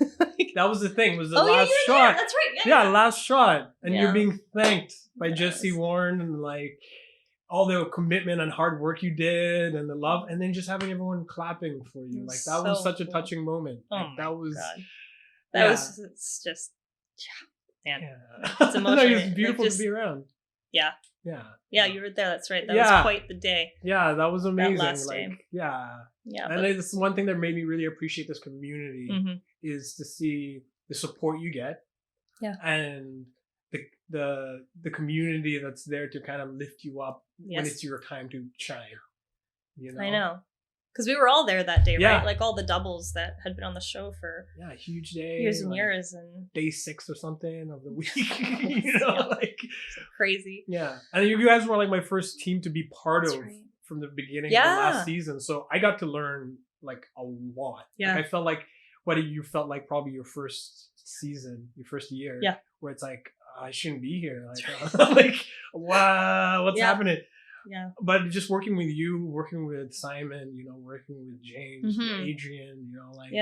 That was the thing. It was the last you were shot. There. That's right. Yeah, last shot, and you're being thanked by Jesse Warren, and like all the commitment and hard work you did, and the love, and then just having everyone clapping for you. Like that was such a touching moment. That was it's just man. It's emotional. It's beautiful to be around. Yeah. Yeah, you were there. That's right. That Yeah. was quite the day. Yeah, that was amazing. last day. Yeah. Yeah. And it's one thing that made me really appreciate this community Mhm. is to see the support you get. Yeah. And the community that's there to kind of lift you up when it's your time to shine. You know? I know. Because we were all there that day, Yeah. right? Like all the doubles that had been on the show for Huge day. years and years, and day 6 or something of the week. You know, like crazy. Yeah. And you guys were like my first team to be part That's of right. from the beginning of Yeah. the last season. So I got to learn like a lot. Yeah. Like, I felt like what you felt like probably your first season, your first year. Yeah. Where it's like, I shouldn't be here. Like, like wow, what's happening? Yeah. But just working with you, working with Simon, you know, working with James, Mhm. Adrian, you know, like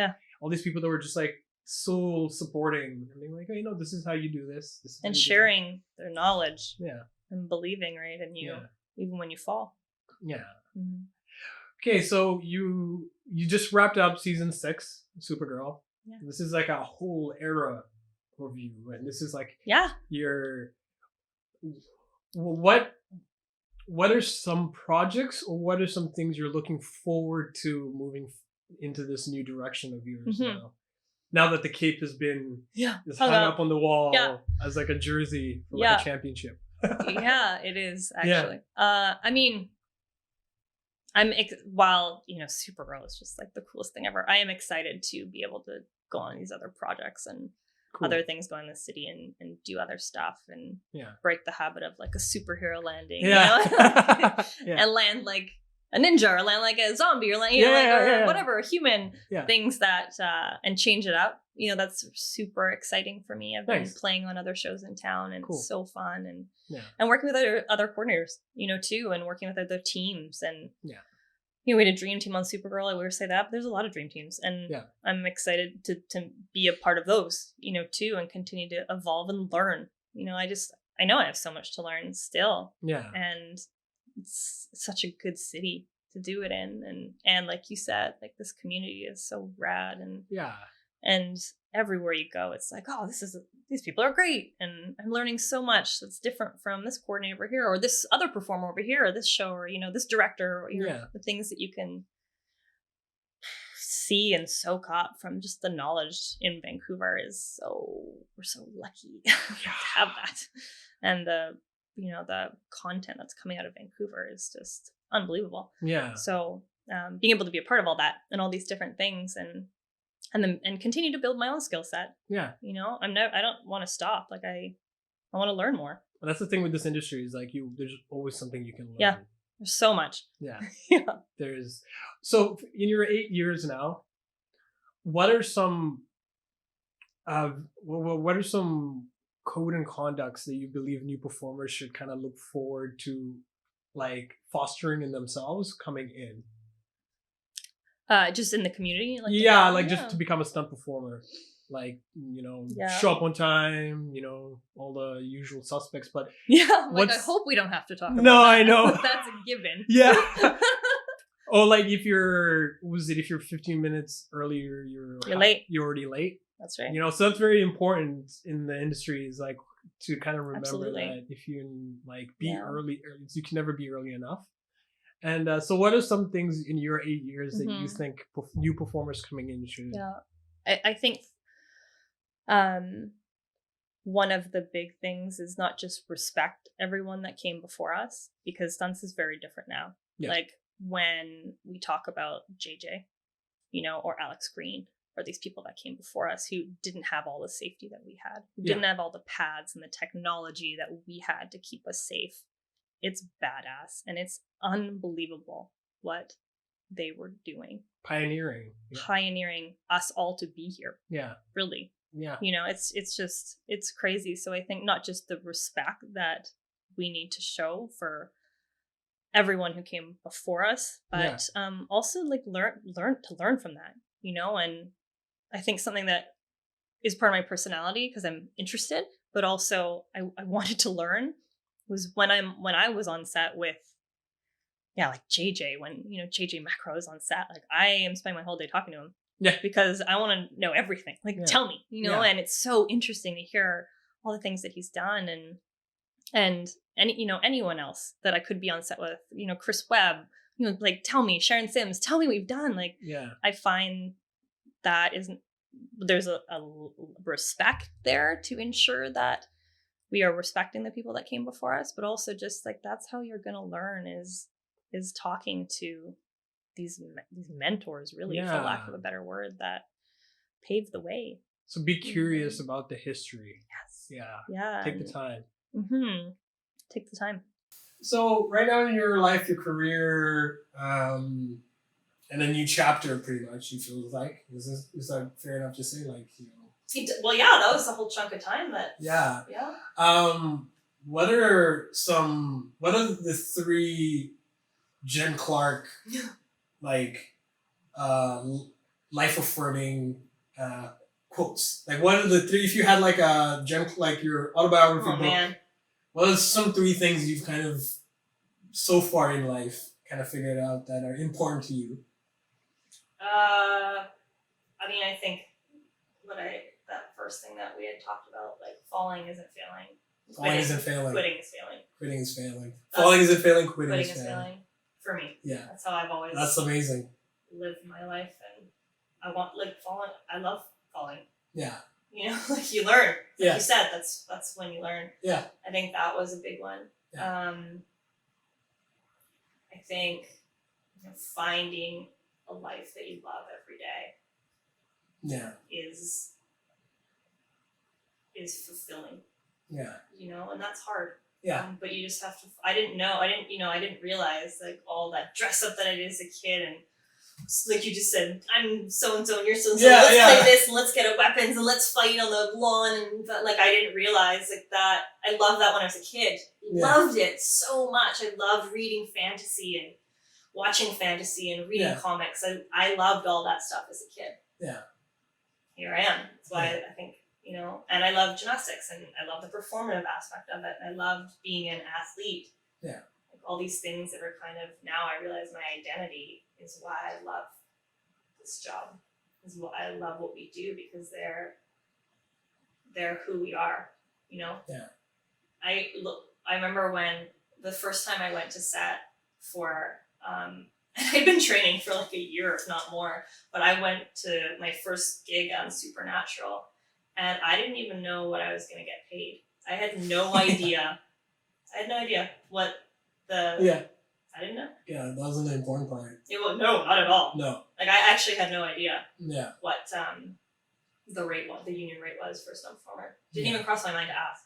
all these people that were just like so supporting and being like, oh, you know, this is how you do this. This is how And you do sharing their knowledge. that. Yeah. And believing, right? And you, even when you fall. Yeah. Mhm. Okay, so you just wrapped up season 6, Supergirl. Yeah. This is like a whole era of you, and this is like your what are some projects or what are some things you're looking forward to moving into this new direction of yours now that the cape has been hung up on the wall as like a jersey for like a championship? Yeah, it is actually. I mean, while you know Supergirl is just like the coolest thing ever, I am excited to be able to go on these other projects and other things, go in the city and do other stuff and break the habit of like a superhero landing, you know? And land like a ninja or land like a zombie or land, you know, or whatever, human things that and change it up. You know, that's super exciting for me. I've been playing on other shows in town and it's so fun and working with other coordinators, you know, too, and working with other teams and you know, we had a dream team on Supergirl. I always say that, but there's a lot of dream teams, and I'm excited to be a part of those, you know, too, and continue to evolve and learn. You know, I know I have so much to learn still. Yeah, and it's such a good city to do it in, and like you said, like this community is so rad, and everywhere you go, it's like, oh, these people are great, and I'm learning so much that's different from this coordinator over here, or this other performer over here, or this show, or you know, this director, or you know, the things that you can see and soak up from just the knowledge in Vancouver we're so lucky to have that, and the content that's coming out of Vancouver is just unbelievable. Yeah. So being able to be a part of all that and all these different things and continue to build my own skill set. Yeah. You know, I don't want to stop. Like I want to learn more. And that's the thing with this industry is like there's always something you can learn. Yeah. There's so much. Yeah. So in your 8 years now, what are some code and conducts that you believe new performers should kind of look forward to like fostering in themselves coming in? Just in the community, just to become a stunt performer, like, you know, show up on time, you know, all the usual suspects. But I hope we don't have to talk about that. I know that's a given. Yeah. Oh, like if you're 15 minutes earlier, you're late. You're already late. That's right. You know, so that's very important in the industry is like to kind of remember that if you like be early, you can never be early enough. And so what are some things in your 8 years that you think new performers coming in should? Yeah, I think one of the big things is not just respect everyone that came before us, because stunts is very different now. Yeah. Like when we talk about JJ, you know, or Alex Green, or these people that came before us who didn't have all the safety that we had, who didn't have all the pads and the technology that we had to keep us safe. It's badass and it's unbelievable what they were doing. Pioneering us all to be here. Yeah. Really. Yeah. You know, it's crazy. So I think not just the respect that we need to show for everyone who came before us, but also like learn from that, you know, and I think something that is part of my personality because I'm interested, but also I wanted to learn was when I was on set with like JJ, when you know JJ Macro is on set, like I am spending my whole day talking to him because I want to know everything, like tell me, you know, and it's so interesting to hear all the things that he's done And anyone else that I could be on set with, Chris Webb, like, tell me, Sharon Sims, tell me what we've done. Like, I find that there's a respect there to ensure that we are respecting the people that came before us, but also just like, that's how you're going to learn is talking to these mentors, really, for lack of a better word, that paved the way. So be curious about the history. Yes. Yeah. Take the time. Take the time. So right now in your life, your career, and a new chapter, pretty much, you feel like, is that fair enough to say? Like, Well, yeah, that was the whole chunk of time that. Yeah. What are the 3 Jen Clarke, like, life affirming quotes? Like, what are the 3, if you had like a like your autobiography book, man. What are some 3 things you've kind of, so far in life, kind of figured out that are important to you? I mean, I think that first thing that we had talked about, like, falling isn't failing. Falling isn't failing. Quitting is failing. Quitting is failing. Falling isn't failing. Quitting is failing. For me. Yeah. That's how I've always. That's amazing. Lived my life, and I want, like, falling. I love falling. Yeah. Like, you learn. Like you said, that's when you learn. Yeah. I think that was a big one. Yeah. I think finding a life that you love every day. Yeah. Is fulfilling. Yeah. And that's hard. Yeah. But you just have to. I didn't realize, like, all that dress up that I did as a kid, and like you just said, I'm so and so and you're so and so. Let's play this, and let's get our weapons, and let's fight on the lawn. And like, I didn't realize, like, that. I loved that when I was a kid. Loved it so much. I loved reading fantasy and watching fantasy and reading comics. I loved all that stuff as a kid. Yeah. Here I am. That's why I think, and I love gymnastics, and I love the performative aspect of it. I loved being an athlete. Yeah. Like, all these things that are kind of, now I realize my identity is why I love this job. Is why I love what we do, because they're who we are, Yeah. I remember when the first time I went to set for, and I'd been training for like a year, if not more, but I went to my first gig on Supernatural, and I didn't even know what I was going to get paid. I had no idea. What the... I didn't know. Yeah, that wasn't the important part. No, not at all. No. Like, I actually had no idea. Yeah. What the rate was, the union rate was for stunt performer. Didn't even cross my mind to ask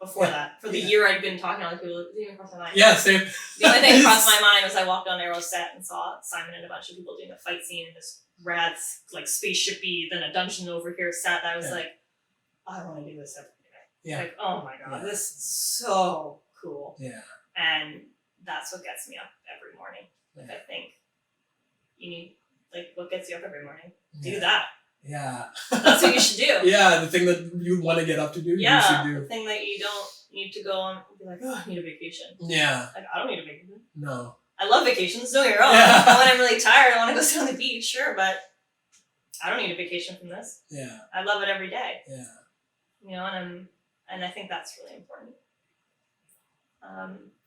before that. For the year I'd been talking to other people, it didn't even cross my mind. Yeah, same. The only thing that crossed my mind was I walked on Arrow set and saw Simon and a bunch of people doing a fight scene in this rad, like, spaceshipy, then a dungeon over here set. I was like, I want to do this every day. Yeah. Like, oh my God, this is so cool. Yeah. And that's what gets me up every morning. Like, I think you need, like, what gets you up every morning? Do that. Yeah. That's what you should do. Yeah, the thing that you want to get up to do, you should do. The thing that you don't need to go on and be like, oh, I need a vacation. Yeah. Like, I don't need a vacation. No. I love vacations, don't get me wrong. When I'm really tired, I want to go sit on the beach, sure, but I don't need a vacation from this. Yeah. I love it every day. Yeah. And I think that's really important.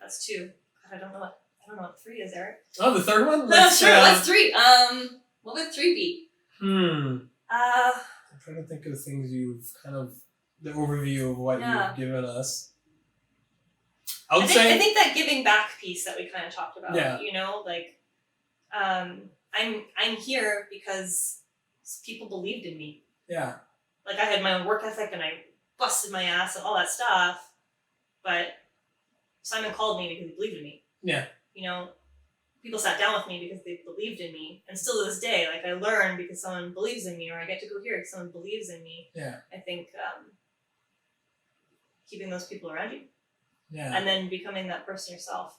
That's 2. I don't know what 3 is, Eric. Oh, the third one? No, sure. What's 3? What would 3 be? I'm trying to think of things you've kind of, the overview of what you've given us. I think that giving back piece that we kind of talked about. Yeah. Like, I'm here because people believed in me. Yeah. Like, I had my own work ethic and I busted my ass and all that stuff, but Simon called me because he believed in me. Yeah. People sat down with me because they believed in me. And still to this day, like, I learn because someone believes in me, or I get to go here because someone believes in me. Yeah. I think keeping those people around you. Yeah. And then becoming that person yourself,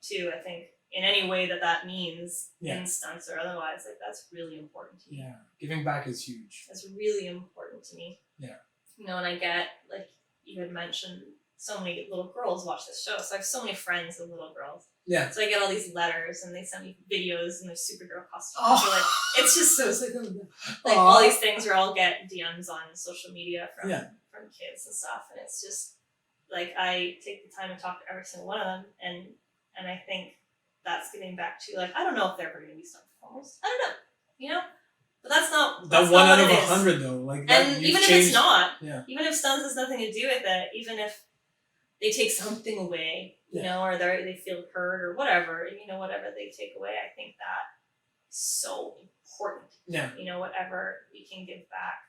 too, I think, in any way that means, in stunts or otherwise, like, that's really important to me. Yeah. Giving back is huge. That's really important to me. Yeah. And I get, like, you had mentioned, so many little girls watch this show. So I have so many friends with little girls. Yeah. So I get all these letters and they send me videos and their Supergirl costumes. Oh. Like, it's just so like all these things where I'll get DMs on social media from kids and stuff. And it's just, like I take the time to talk to every single one of them, and I think that's getting back to like I don't know if they're ever going to be stunt performers. I don't know, you know, but that's not That one out of 100 though. Like that, and even if it's not, yeah. even if stunts has nothing to do with it, even if they take something away, you know, or they feel hurt or whatever, you know, whatever they take away, I think that is so important. Yeah. You know, whatever we can give back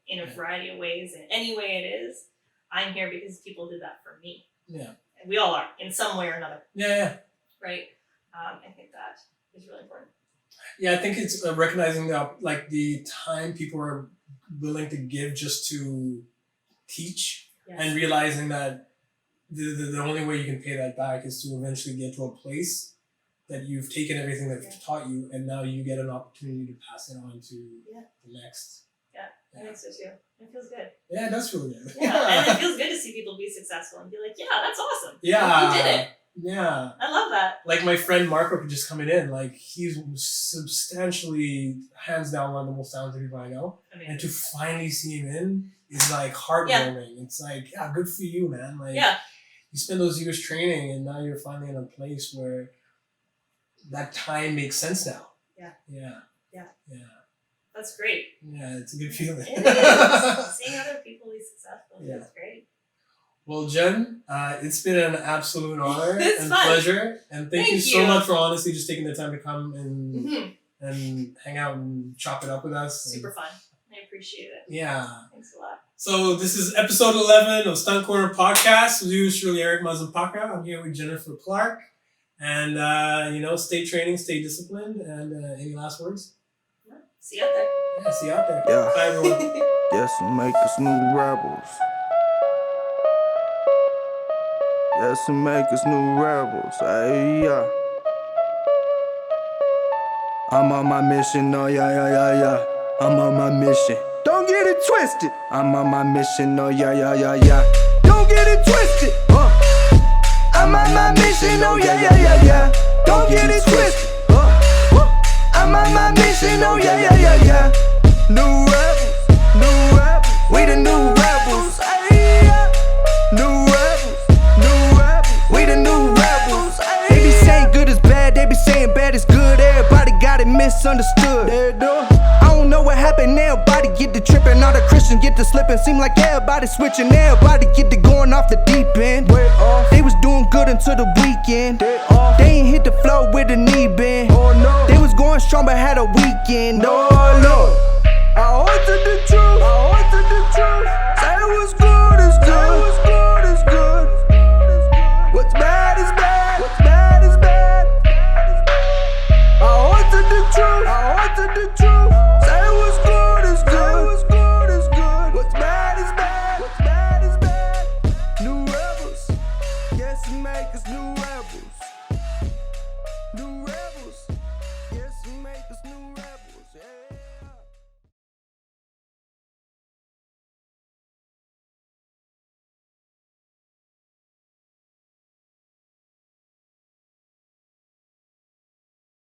in a variety of ways, in any way it is, I'm here because people did that for me. Yeah. And we all are in some way or another. Yeah. Right. I think that is really important. Yeah, I think it's recognizing that like the time people are willing to give just to teach, and realizing that the only way you can pay that back is to eventually get to a place that you've taken everything that they've taught you, and now you get an opportunity to pass it on to the next. Yeah, I think so too. It feels good. Yeah, that's feel good. Yeah, and it feels good to see people be successful and be like, yeah, that's awesome. Yeah. Like, you did it. Yeah. I love that. Like my friend Marco could just coming in, like he's substantially, hands down, one of the most talented people I know. And to finally see him in is like heartwarming. Yeah. It's like, yeah, good for you, man. Like, you spend those years training, and now you're finally in a place where that time makes sense now. Yeah. That's great. Yeah, it's a good feeling. It is. Seeing other people be successful is great. Well, Jen, it's been an absolute honor and fun. Pleasure. And thank you so much for honestly just taking the time to come and and hang out and chop it up with us. Super fun. I appreciate it. Yeah. Thanks a lot. So this is episode 11 of Stunt Corner Podcast with yours truly, Eric Mazampaka. I'm here with Jennifer Clarke. And, stay training, stay disciplined. And any last words? No. See you out there. Yeah, see you out there. Yeah. Bye, everyone. Yes, make us new rebels. Yes, make us new rebels. Hey, yeah. I'm on my mission, oh yeah. I'm on my mission. Don't get it twisted. I'm on my mission, oh yeah. Don't get it twisted. I'm on my mission, oh yeah. Don't get it twisted. I'm on my mission, oh yeah. New rebels, we the new rebels. New rebels, we the new rebels. They be saying good is bad, they be saying bad is good. Everybody got it misunderstood. I don't know what happened, everybody get to tripping. All the Christians get to slipping. Seem like everybody switching, everybody get to going off the deep end. They was doing good until the weekend. They ain't hit the floor with the knee bend. They was going strong but had a weekend. Oh Lord, I altered the truth. Say it was good.